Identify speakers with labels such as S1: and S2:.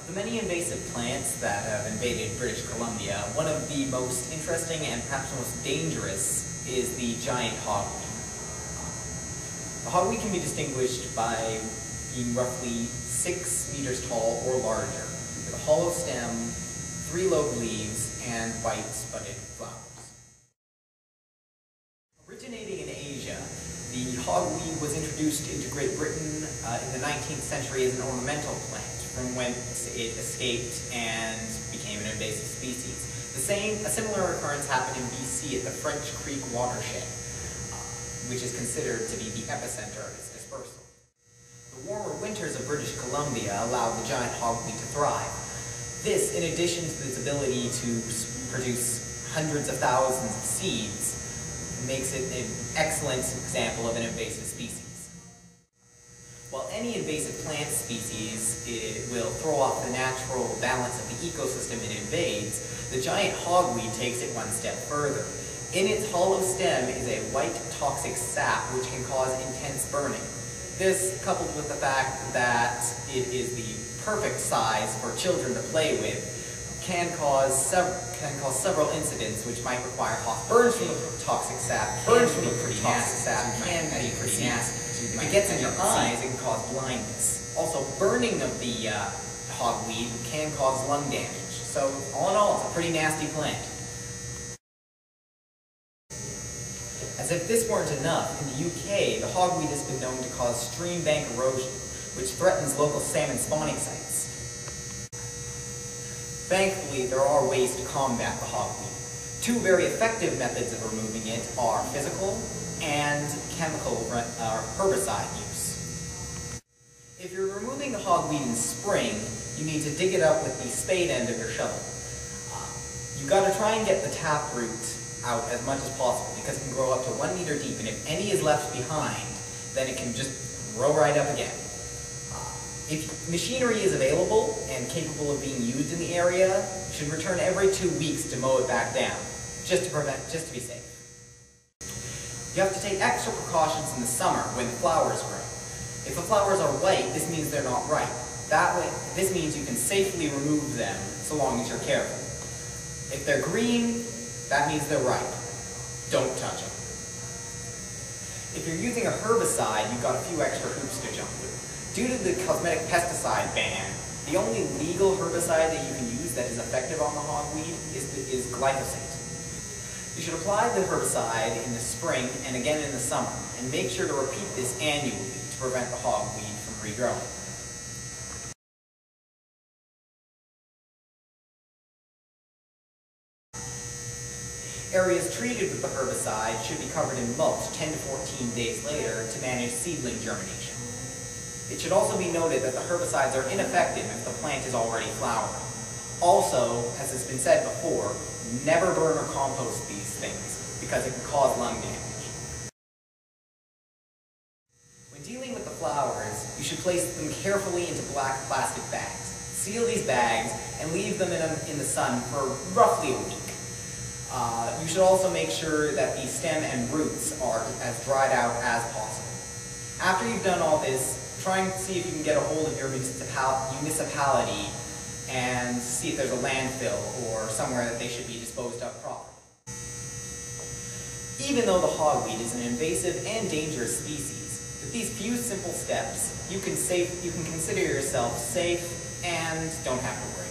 S1: The many invasive plants that have invaded British Columbia, one of the most interesting and perhaps most dangerous is the giant hogweed. The hogweed can be distinguished by being roughly 6 meters tall or larger, with a hollow stem, 3 lobed leaves, and white spotted flowers. Originating in Asia, the hogweed was introduced into Great Britain in the 19th century as an ornamental plant, from whence it escaped and became an invasive species. A similar occurrence happened in BC at the French Creek watershed, which is considered to be the epicenter of its dispersal. The warmer winters of British Columbia allowed the giant hogweed to thrive. This, in addition to its ability to produce hundreds of thousands of seeds, makes it an excellent example of an invasive species. While any invasive plant species will throw off the natural balance of the ecosystem it invades, the giant hogweed takes it one step further. In its hollow stem is a white toxic sap which can cause intense burning. This, coupled with the fact that it is the perfect size for children to play with, can cause several incidents which might require burns from the toxic sap. Burns from the pretty nasty sap can be pretty nasty. If it gets in your eyes, it can cause blindness. Also, burning of the hogweed can cause lung damage. So, all in all, it's a pretty nasty plant. As if this weren't enough, in the UK, the hogweed has been known to cause stream bank erosion, which threatens local salmon spawning sites. Thankfully, there are ways to combat the hogweed. 2 very effective methods of removing it are physical and chemical herbicide use. If you're removing the hogweed in spring, you need to dig it up with the spade end of your shovel. You've got to try and get the taproot out as much as possible because it can grow up to 1 meter deep, and if any is left behind, then it can just grow right up again. If machinery is available and capable of being used in the area, you should return every 2 weeks to mow it back down, just to be safe. You have to take extra precautions in the summer when the flowers grow. If the flowers are white, this means they're not ripe. This means you can safely remove them so long as you're careful. If they're green, that means they're ripe. Don't touch them. If you're using a herbicide, you've got a few extra hoops to jump through. Due to the cosmetic pesticide ban, the only legal herbicide that you can use that is effective on the hogweed is glyphosate. You should apply the herbicide in the spring and again in the summer, and make sure to repeat this annually to prevent the hogweed from regrowing. Areas treated with the herbicide should be covered in mulch 10 to 14 days later to manage seedling germination. It should also be noted that the herbicides are ineffective if the plant is already flowering. Also, as has been said before, never burn or compost these things because it can cause lung damage. When dealing with the flowers, you should place them carefully into black plastic bags. Seal these bags and leave them in the sun for roughly a week. You should also make sure that the stem and roots are as dried out as possible. After you've done all this, try and see if you can get a hold of your municipality and see if there's a landfill or somewhere that they should be disposed of properly. Even though the hogweed is an invasive and dangerous species, with these few simple steps, you can consider yourself safe and don't have to worry.